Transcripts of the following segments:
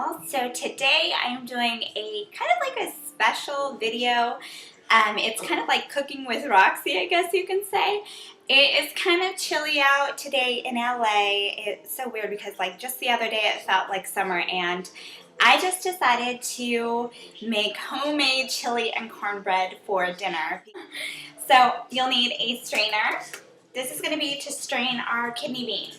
channel. So today I am doing a kind of like a special video. It's kind of like cooking with Roxy, I guess you can say. It is kind of chilly out today in LA. It's so weird because like just the other day it felt like summer, and I just decided to make homemade chili and cornbread for dinner. So you'll need a strainer. This is going to be to strain our kidney beans.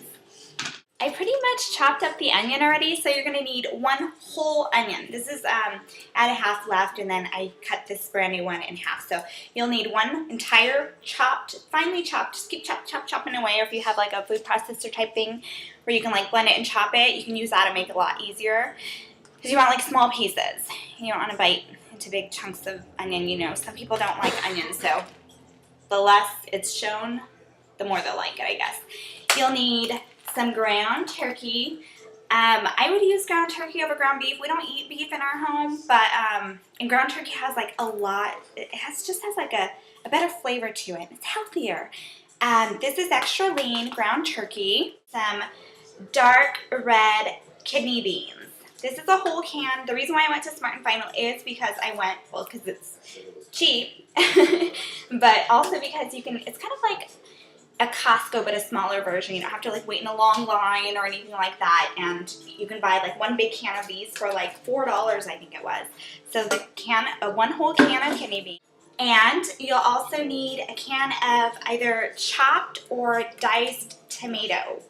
I pretty much chopped up the onion already, so you're going to need one whole onion. This is, I had a half left, and then I cut this brand new one in half. So you'll need one entire chopped, finely chopped, just keep chopping away, or if you have like a food processor type thing where you can like blend it and chop it, you can use that to make it a lot easier. Because you want like small pieces. You don't want to bite into big chunks of onion, you know. Some people don't like onions, so the less it's shown, the more they'll like it, I guess. You'll need some ground turkey. I would use ground turkey over ground beef. We don't eat beef in our home, but and ground turkey has like a lot. It just has like a better flavor to it. It's healthier. This is extra lean ground turkey. Some dark red kidney beans. This is a whole can. The reason why I went to Smart & Final is because I went, well, because it's cheap, but also because you can, it's kind of like a Costco but a smaller version. You don't have to like wait in a long line or anything like that, and you can buy like one big can of these for like $4, I think it was. So the can, one whole can of kidney beans. And you'll also need a can of either chopped or diced tomato.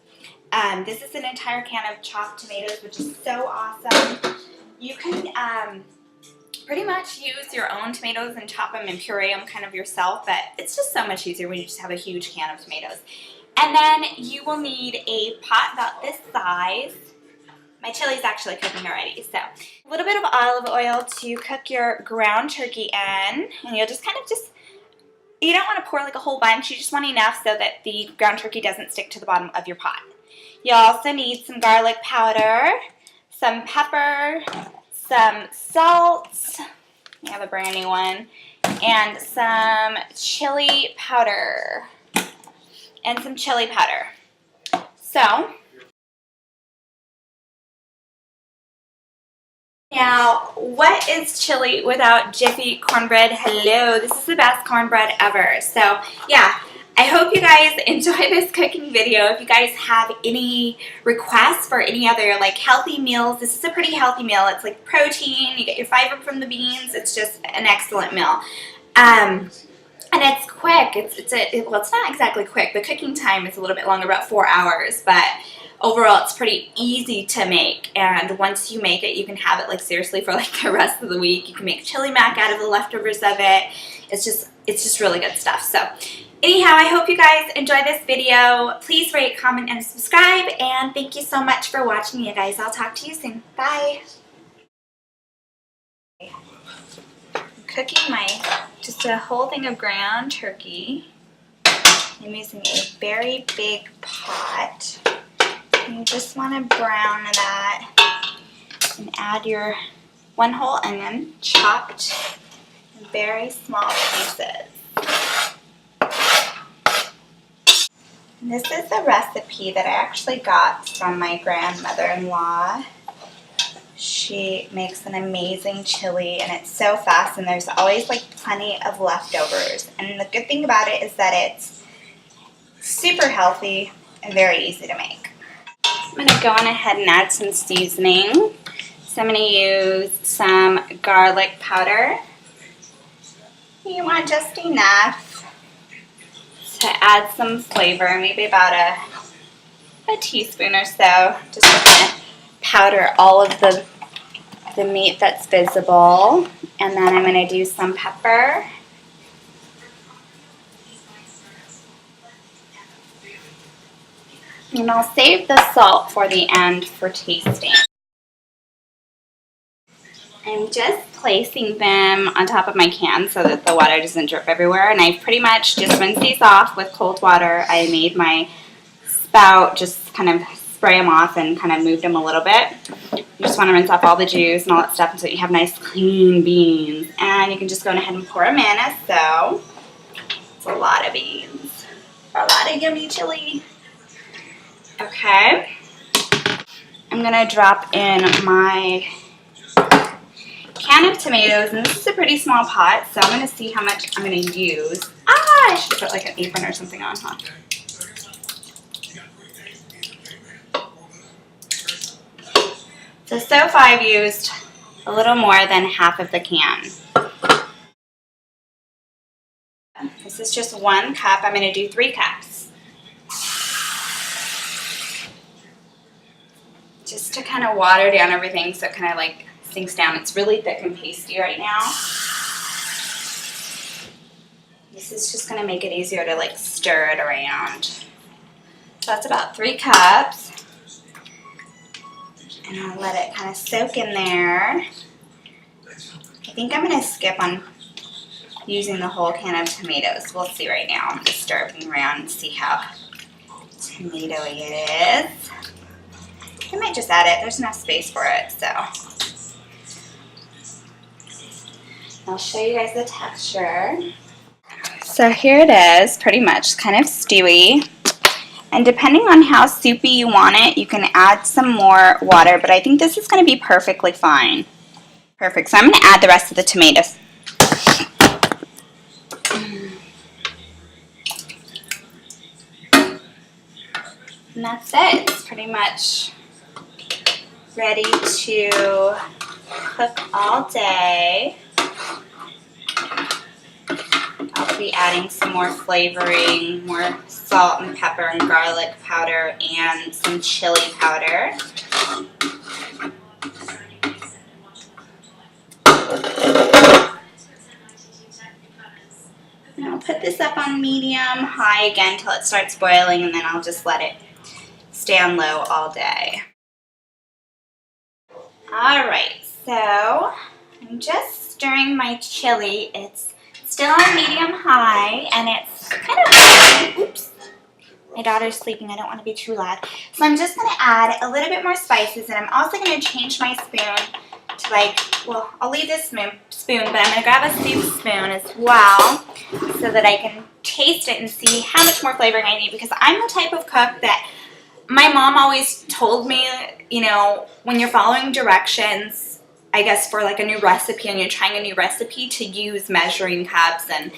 This is an entire can of chopped tomatoes, which is so awesome. You can pretty much use your own tomatoes and chop them and puree them kind of yourself, but it's just so much easier when you just have a huge can of tomatoes. And then you will need a pot about this size. My chili's actually cooking already, so a little bit of olive oil to cook your ground turkey in, and you'll just kind of you don't want to pour like a whole bunch, you just want enough so that the ground turkey doesn't stick to the bottom of your pot. You'll also need some garlic powder, some pepper, some salt, you have a brand new one, and some chili powder, So, now, what is chili without Jiffy cornbread? Hello, this is the best cornbread ever. So, yeah, I hope you guys enjoy this cooking video. If you guys have any requests for any other like healthy meals, this is a pretty healthy meal. It's like protein, you get your fiber from the beans. It's just an excellent meal. And it's quick. Well, it's not exactly quick. The cooking time is a little bit longer, about 4 hours, but overall it's pretty easy to make. And once you make it, you can have it like seriously for like the rest of the week. You can make chili mac out of the leftovers of it. It's just really good stuff. So anyhow, I hope you guys enjoy this video. Please rate, comment, and subscribe. And thank you so much for watching, you guys. I'll talk to you soon. Bye. I'm cooking just a whole thing of ground turkey. I'm using a very big pot. You just want to brown that and add your one whole onion, chopped in very small pieces. And this is a recipe that I actually got from my grandmother-in-law. She makes an amazing chili, and it's so fast, and there's always like plenty of leftovers. And the good thing about it is that it's super healthy and very easy to make. I'm going to go on ahead and add some seasoning. So I'm going to use some garlic powder. You want just enough to add some flavor, maybe about a teaspoon or so. Just going to powder all of the meat that's visible. And then I'm going to do some pepper. And I'll save the salt for the end for tasting. I'm just placing them on top of my can so that the water doesn't drip everywhere. And I pretty much just rinse these off with cold water. I made my spout, just kind of spray them off and kind of moved them a little bit. You just want to rinse off all the juice and all that stuff so that you have nice clean beans. And you can just go ahead and pour them in as so. It's a lot of beans. A lot of yummy chili. Okay. I'm gonna drop in my can of tomatoes, and this is a pretty small pot, so I'm gonna see how much I'm gonna use. Ah, I should put like an apron or something on, huh? So far I've used a little more than half of the can. This is just 1 cup. I'm gonna do 3 cups. Just to kind of water down everything so it kind of like sinks down. It's really thick and pasty right now. This is just going to make it easier to like stir it around. So that's about 3 cups. And I'll let it kind of soak in there. I think I'm going to skip on using the whole can of tomatoes. We'll see right now. I'm just stirring around and see how tomatoey it is. I might just add it. There's enough space for it, so. I'll show you guys the texture. So here it is, pretty much kind of stewy. And depending on how soupy you want it, you can add some more water, but I think this is going to be perfectly fine. Perfect. So I'm going to add the rest of the tomatoes. And that's it. It's pretty much ready to cook all day. I'll be adding some more flavoring, more salt and pepper and garlic powder and some chili powder. And I'll put this up on medium-high again until it starts boiling, and then I'll just let it stay on low all day. Alright, so I'm just stirring my chili. It's still on medium-high, and it's kind of, oops, my daughter's sleeping. I don't want to be too loud. So I'm just going to add a little bit more spices, and I'm also going to change my spoon to like, well, I'll leave this spoon, but I'm going to grab a soup spoon as well so that I can taste it and see how much more flavoring I need, because I'm the type of cook that my mom always told me, you know, when you're following directions, I guess for like a new recipe and you're trying a new recipe, to use measuring cups and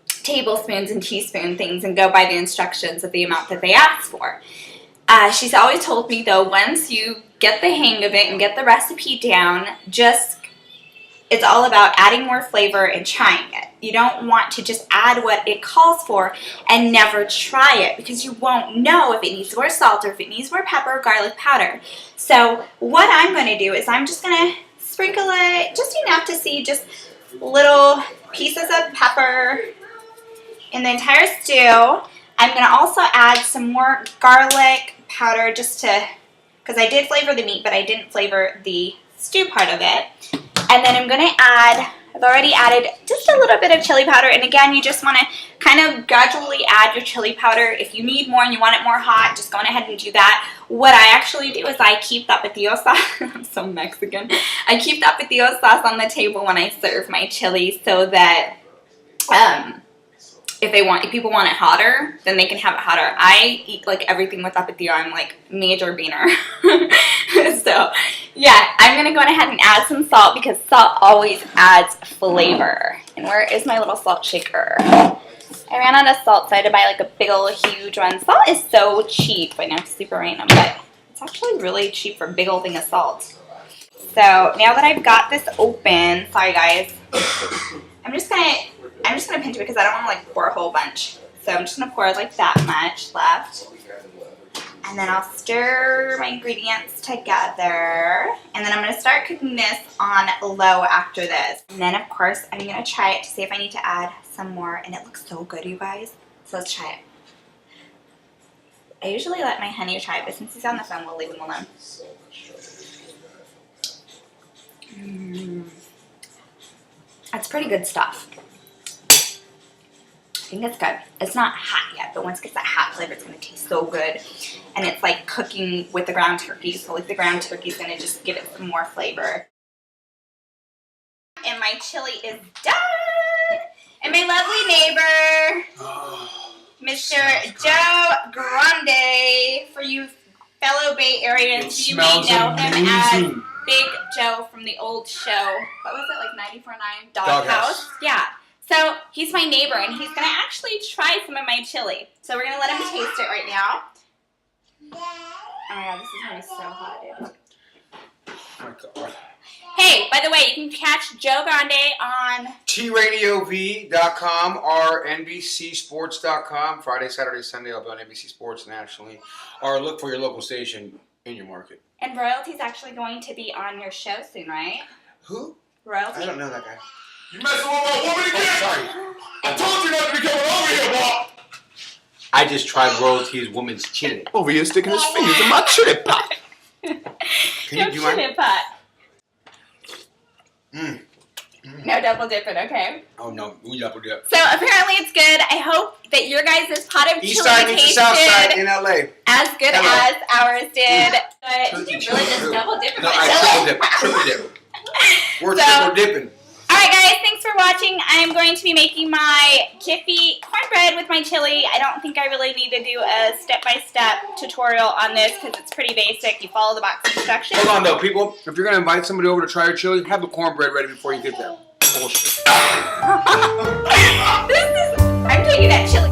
tablespoons and teaspoon things and go by the instructions of the amount that they ask for. She's always told me though, once you get the hang of it and get the recipe down, it's all about adding more flavor and trying it. You don't want to just add what it calls for and never try it, because you won't know if it needs more salt or if it needs more pepper or garlic powder. So what I'm going to do is I'm just going to sprinkle it just enough to see just little pieces of pepper in the entire stew. I'm going to also add some more garlic powder just to, because I did flavor the meat, but I didn't flavor the stew part of it. And then I'm going to add, I've already added just a little bit of chili powder. And again, you just want to kind of gradually add your chili powder. If you need more and you want it more hot, just go ahead and do that. What I actually do is I keep tapatio sauce. I'm so Mexican. I keep tapatio sauce on the table when I serve my chili so that if people want it hotter, then they can have it hotter. I eat like everything with tapatio. I'm like major beaner. So yeah, I'm gonna go ahead and add some salt, because salt always adds flavor. And where is my little salt shaker? I ran out of salt, so I had to buy like a big old huge one. Salt is so cheap. I know it's super random, but it's actually really cheap for a big old thing of salt. So now that I've got this open, sorry guys, I'm just gonna pinch it because I don't want to like pour a whole bunch. So I'm just gonna pour like that much left. And then I'll stir my ingredients together. And then I'm going to start cooking this on low after this. And then, of course, I'm going to try it to see if I need to add some more. And it looks so good, you guys. So let's try it. I usually let my honey try it, but since he's on the phone, we'll leave him alone. That's pretty good stuff. I think it's good. It's not hot yet, but once it gets that hot flavor, it's going to taste so good. And it's like cooking with the ground turkey, so like the ground turkey is going to just give it some more flavor. And my chili is done! And my lovely neighbor, Mr. Joe Grande, for you fellow Bay Areans, you may know him as Big Joe from the old show. What was it, like 94.9 Doghouse? Yeah. So he's my neighbor, and he's going to actually try some of my chili. So we're going to let him taste it right now. Oh my god, this is going to be so hot, dude. Oh my god. Hey, by the way, you can catch Joe Grande on TRadiov.com or NBCSports.com. Friday, Saturday, Sunday, I'll be on NBC Sports nationally. Or look for your local station in your market. And Royalty's actually going to be on your show soon, right? Who? Royalty? I don't know that guy. You messing with my woman again? Oh, sorry. I told you not to be coming over here, Bob. I just tried Royalty's woman's chili. Over here sticking his fingers in my chili pot. Can you do mine? Pot. Mm. No double dipping, okay? Oh no, we double dip. So apparently it's good. I hope that your guys' pot of East chili side meets the south side in LA. as good as ours did. But Did you really just double dip in No, my I chili? triple dip. We're So- triple dipping. Alright guys, thanks for watching. I am going to be making my Jiffy cornbread with my chili. I don't think I really need to do a step-by-step tutorial on this because it's pretty basic. You follow the box instructions. Hold on though, people. If you're gonna invite somebody over to try your chili, have the cornbread ready before you get there. Bullshit. I'm taking that chili.